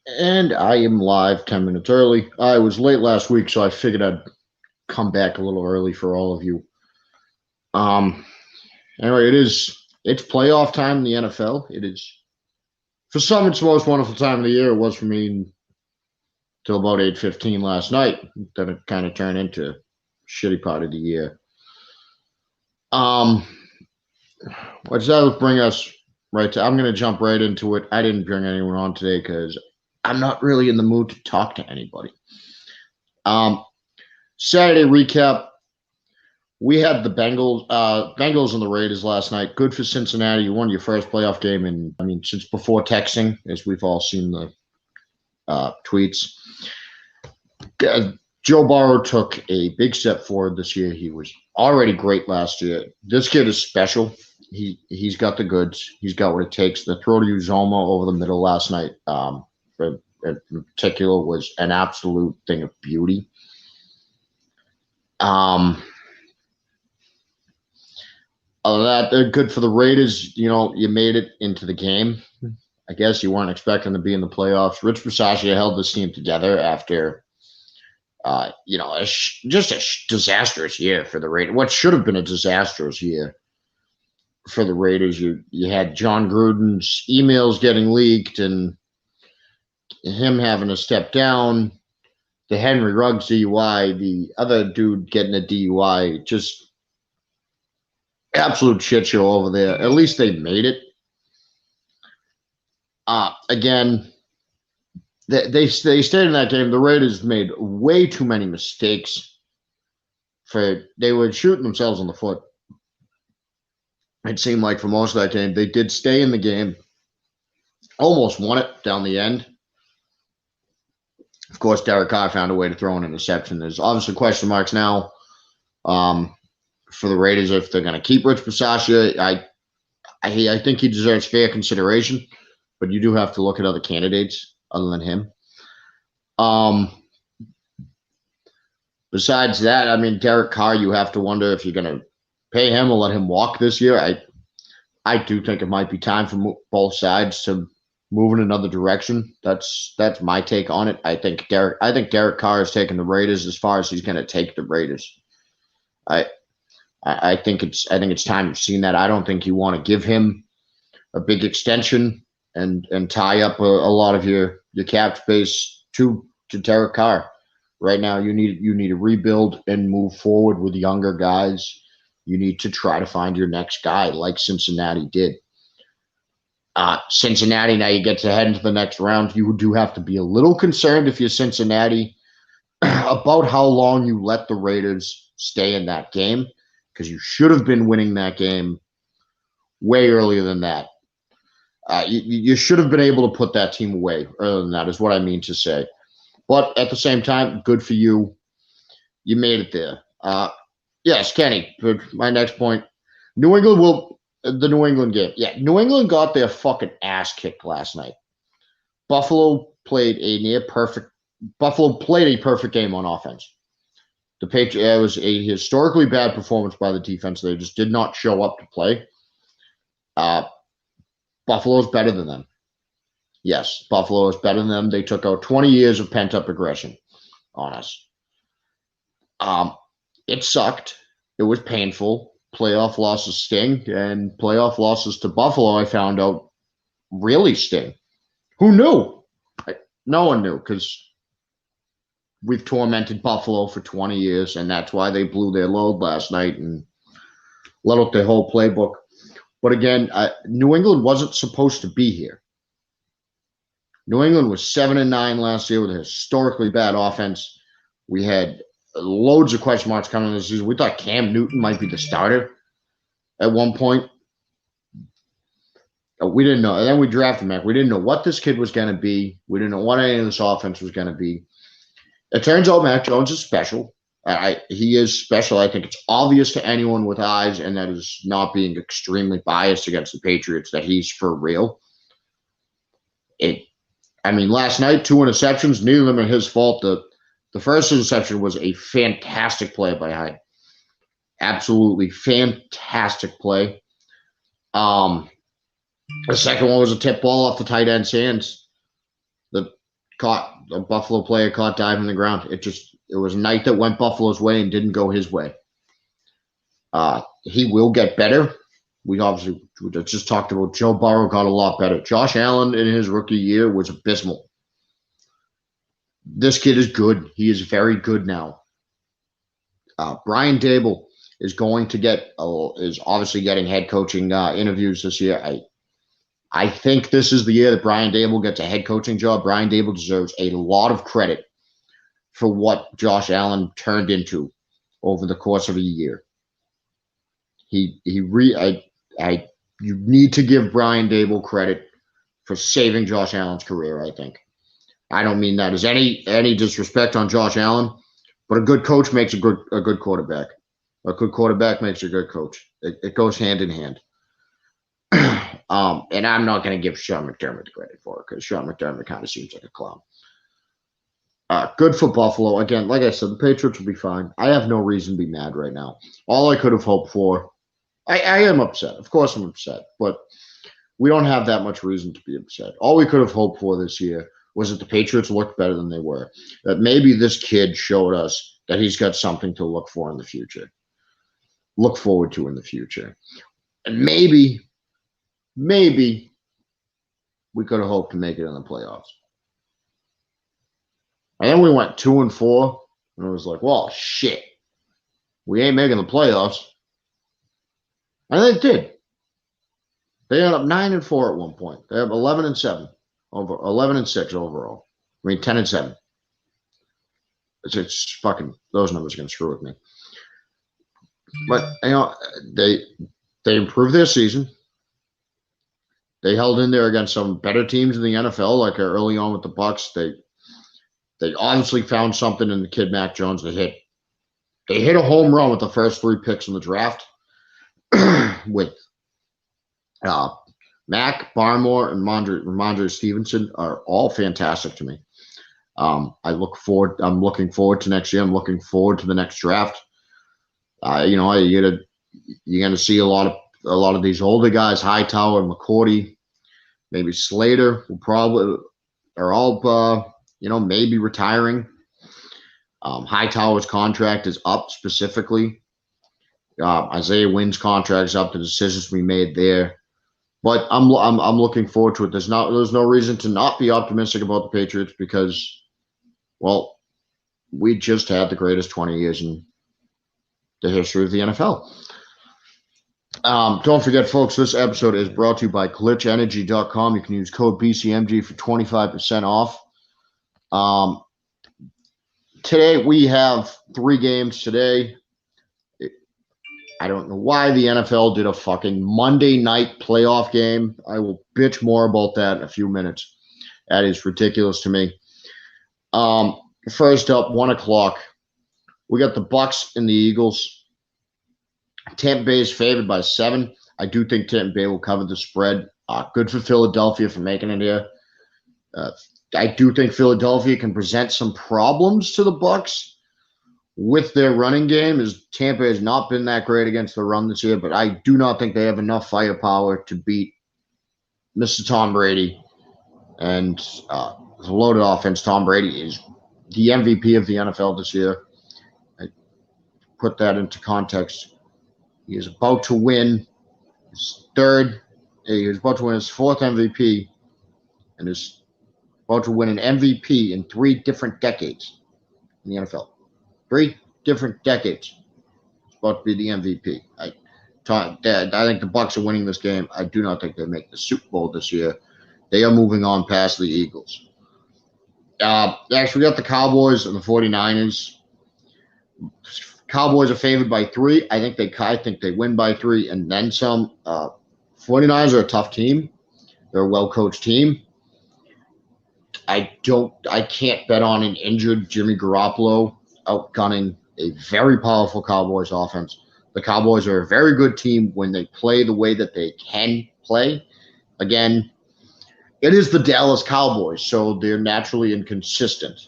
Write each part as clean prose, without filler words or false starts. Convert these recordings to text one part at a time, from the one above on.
And I am live 10 minutes early. I was late last week, so I figured I'd come back a little early for all of you. Um, anyway, it's playoff time in the NFL. It is for some it's the most wonderful time of the year. It was for me until about 8:15 last night. Then it kind of turned into a shitty part of the year. Um, what does that bring us right to? I'm gonna jump right into it. I didn't bring anyone on today because I'm not really in the mood to talk to anybody. Um, Saturday recap. We had the Bengals and the Raiders last night. Good for Cincinnati. You won your first playoff game, and since before texting, as we've all seen the tweets. Joe Burrow took a big step forward this year. He was already great last year. This kid is special. He's got the goods. He's got what it takes. The throw to Uzoma over the middle last night, in particular, was an absolute thing of beauty. Other than that, they're good for the Raiders. You made it into the game. I guess you weren't expecting to be in the playoffs. Rich Bisaccia held this team together after, just a disastrous year for the Raiders. What should have been a disastrous year for the Raiders. You had John Gruden's emails getting leaked and him having to step down. The Henry Ruggs DUI, the other dude getting a DUI, just absolute shit show over there. At least they made it. Again, they stayed in that game. The Raiders made way too many mistakes. They were shooting themselves in the foot. It seemed like for most of that game, they did stay in the game. Almost won it down the end. Of course, Derek Carr found a way to throw an interception. There's obviously question marks now for the Raiders if they're going to keep Rich Bisaccia. I think he deserves fair consideration, but you do have to look at other candidates other than him. Besides that, Derek Carr, you have to wonder if you're going to pay him or let him walk this year. I do think it might be time for both sides to move in another direction. That's my take on it. I think Derek Carr has taken the Raiders as far as he's going to take the Raiders. I think it's time you've seen that. I don't think you want to give him a big extension and tie up a lot of your cap space to Derek Carr. Right now, you need to rebuild and move forward with younger guys. You need to try to find your next guy, like Cincinnati did. Cincinnati, now you get to head into the next round. You do have to be a little concerned if you're Cincinnati about how long you let the Raiders stay in that game, because you should have been winning that game way earlier than that. You should have been able to put that team away earlier than that, is what I mean to say. But at the same time, good for you. You made it there. Yes, Kenny, my next point. The New England game. Yeah, New England got their fucking ass kicked last night. Buffalo played a perfect game on offense. It was a historically bad performance by the defense. They just did not show up to play. Buffalo's better than them. Yes, Buffalo is better than them. They took out 20 years of pent-up aggression on us. It sucked. It was painful. Playoff losses sting, and playoff losses to Buffalo, I found out, really sting. Who knew? No one knew, because we've tormented Buffalo for 20 years, and that's why they blew their load last night and let out their whole playbook. But again, New England wasn't supposed to be here. New England was 7-9 last year with a historically bad offense. We had loads of question marks coming this season. We thought Cam Newton might be the starter at one point. We didn't know. And then we drafted him. We didn't know what this kid was going to be. We didn't know what any of this offense was going to be. It turns out Mac Jones is special. He is special. I think it's obvious to anyone with eyes, and that is not being extremely biased against the Patriots, that he's for real. Last night, 2 interceptions, neither of them are his fault. The first interception was a fantastic play by Hyde. Absolutely fantastic play. The second one was a tip ball off the tight end's hands. a Buffalo player caught diving in the ground. It was a night that went Buffalo's way and didn't go his way. He will get better. We just talked about Joe Burrow got a lot better. Josh Allen in his rookie year was abysmal. This kid is good. He is very good now. Brian Daboll is obviously getting head coaching interviews this year. I think this is the year that Brian Daboll gets a head coaching job. Brian Daboll deserves a lot of credit for what Josh Allen turned into over the course of a year. You need to give Brian Daboll credit for saving Josh Allen's career, I think. I don't mean that as any disrespect on Josh Allen, but a good coach makes a good quarterback. A good quarterback makes a good coach. It goes hand in hand. And I'm not going to give Sean McDermott the credit for it because Sean McDermott kind of seems like a clown. Good for Buffalo. Again, like I said, the Patriots will be fine. I have no reason to be mad right now. All I could have hoped for, I am upset. Of course I'm upset, but we don't have that much reason to be upset. All we could have hoped for this year was that the Patriots looked better than they were. That maybe this kid showed us that he's got something to look for in the future. Look forward to in the future. And maybe we could have hoped to make it in the playoffs. And then we went 2-4, and it was like, well, shit. We ain't making the playoffs. And they did. They ended up 9-4 at one point. They have 11-7. Over 11-6 overall. I mean 10-7. It's fucking, those numbers are gonna screw with me. But they improved their season. They held in there against some better teams in the NFL, like early on with the Bucs. They obviously found something in the kid Mac Jones. They hit a home run with the first 3 picks in the draft with Mac, Barmore, and Ramondre Stevenson are all fantastic to me. I'm looking forward to next year. I'm looking forward to the next draft. You're gonna see a lot of these older guys, Hightower, McCourty, maybe Slater, are all maybe retiring. Hightower's contract is up specifically. Isaiah Wynn's contract is up. The decisions we made there. But I'm looking forward to it. There's no reason to not be optimistic about the Patriots because, well, we just had the greatest 20 years in the history of the NFL. Don't forget, folks, this episode is brought to you by glitchenergy.com. You can use code BCMG for 25% off. Today we have 3 games today. I don't know why the NFL did a fucking Monday night playoff game. I will bitch more about that in a few minutes. That is ridiculous to me. First up, 1 o'clock. We got the Bucs and the Eagles. Tampa Bay is favored by 7. I do think Tampa Bay will cover the spread. Good for Philadelphia for making it here. I do think Philadelphia can present some problems to the Bucs with their running game, as Tampa has not been that great against the run this year, but I do not think they have enough firepower to beat Mr. Tom Brady. And the loaded offense, Tom Brady is the MVP of the NFL this year. I put that into context. He is about to win his 4th MVP, and is about to win an MVP in 3 different decades in the NFL. 3 different decades. It's about to be the MVP. I think the Bucs are winning this game. I do not think they make the Super Bowl this year. They are moving on past the Eagles. Actually, we got the Cowboys and the 49ers. Cowboys are favored by 3. I think they win by 3 and then some. 49ers are a tough team. They're a well-coached team. I can't bet on an injured Jimmy Garoppolo outgunning a very powerful Cowboys offense. The Cowboys are a very good team when they play the way that they can play. Again, it is the Dallas Cowboys, so they're naturally inconsistent.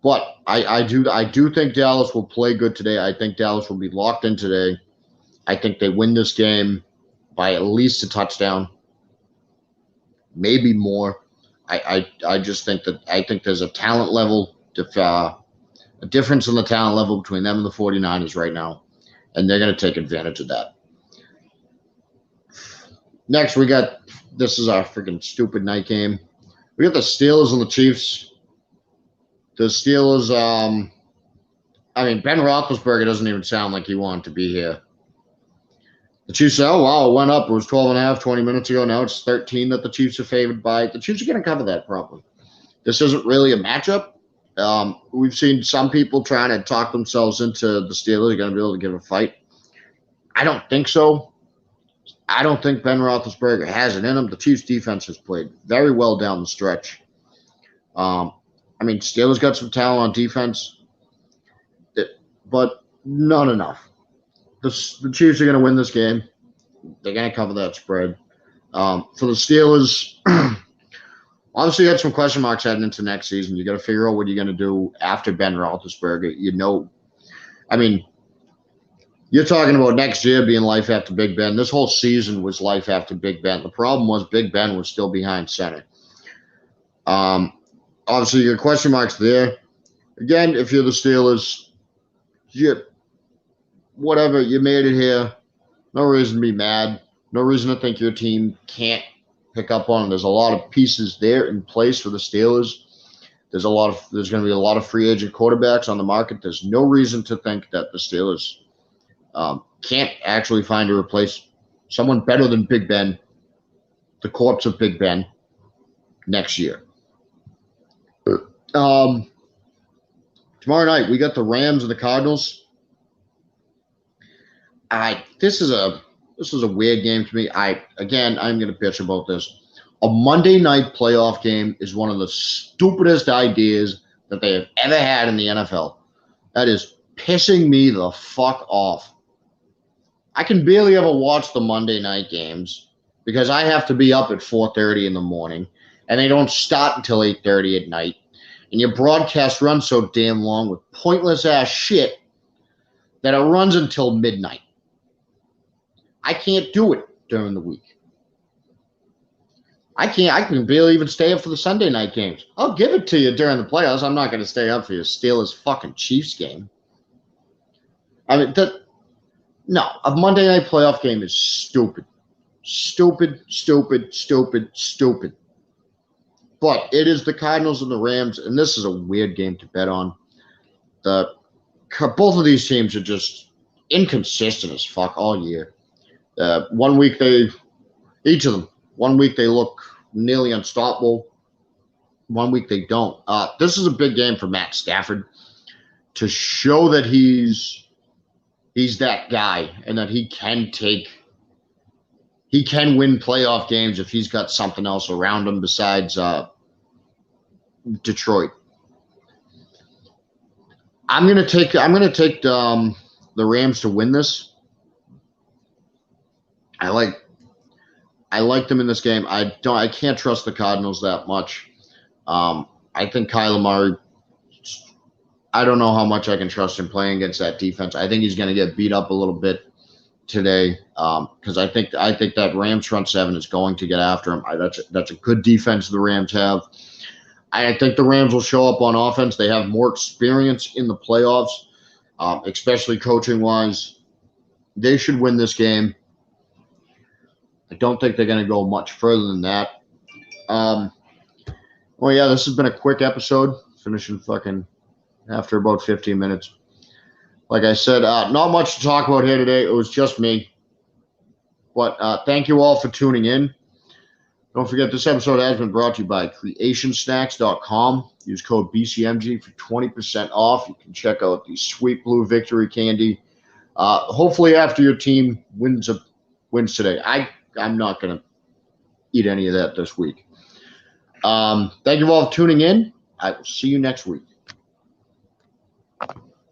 But I do think Dallas will play good today. I think Dallas will be locked in today. I think they win this game by at least a touchdown, maybe more. I just think there's a talent level, a difference in the talent level between them and the 49ers right now, and they're going to take advantage of that. Next, this is our freaking stupid night game. We got the Steelers and the Chiefs. The Steelers, Ben Roethlisberger doesn't even sound like he wanted to be here. The Chiefs, oh, wow, it went up. It was 12.5 20 minutes ago. Now it's 13 that the Chiefs are favored by. The Chiefs are going to cover that probably. This isn't really a matchup. We've seen some people trying to talk themselves into the Steelers going to be able to give a fight. I don't think so. I don't think Ben Roethlisberger has it in him. The Chiefs' defense has played very well down the stretch. Steelers got some talent on defense, but not enough. The Chiefs are going to win this game. They're going to cover that spread. For the Steelers, obviously you had some question marks heading into next season. You got to figure out what you're going to do after Ben Roethlisberger. You're talking about next year being life after Big Ben. This whole season was life after Big Ben. The problem was Big Ben was still behind center. Obviously, your question marks there. Again, if you're the Steelers, whatever, you made it here. No reason to be mad. No reason to think your team can't pick up on it. There's a lot of pieces there in place for the Steelers. There's going to be a lot of free agent quarterbacks on the market. There's no reason to think that the Steelers can't actually find a replace someone better than Big Ben, the corpse of Big Ben, next year. Tomorrow night we got the Rams and the Cardinals. This is a weird game to me. I'm going to bitch about this. A Monday night playoff game is one of the stupidest ideas that they have ever had in the NFL. That is pissing me the fuck off. I can barely ever watch the Monday night games because I have to be up at 4:30 in the morning, and they don't start until 8:30 at night. And your broadcast runs so damn long with pointless ass shit that it runs until midnight. I can't do it during the week. I can barely even stay up for the Sunday night games. I'll give it to you during the playoffs. I'm not going to stay up for your Steelers fucking Chiefs game. No, a Monday night playoff game is stupid. Stupid, stupid, stupid, stupid. But it is the Cardinals and the Rams, and this is a weird game to bet on. Both of these teams are just inconsistent as fuck all year. 1 week each of them, 1 week they look nearly unstoppable. 1 week they don't. This is a big game for Matt Stafford to show that he's that guy and that he can win playoff games if he's got something else around him besides Detroit. I'm gonna take the Rams to win this. I like them in this game. I can't trust the Cardinals that much. I think Kyler Murray, I don't know how much I can trust him playing against that defense. I think he's going to get beat up a little bit today because I think that Rams front seven is going to get after him. That's a good defense the Rams have. I think the Rams will show up on offense. They have more experience in the playoffs, especially coaching-wise. They should win this game. I don't think they're going to go much further than that. This has been a quick episode, finishing fucking after about 15 minutes. Like I said, not much to talk about here today. It was just me. But thank you all for tuning in. Don't forget, this episode has been brought to you by creationsnacks.com. Use code BCMG for 20% off. You can check out the Sweet Blue Victory Candy. Hopefully after your team wins today. I'm not going to eat any of that this week. Thank you all for tuning in. I will see you next week.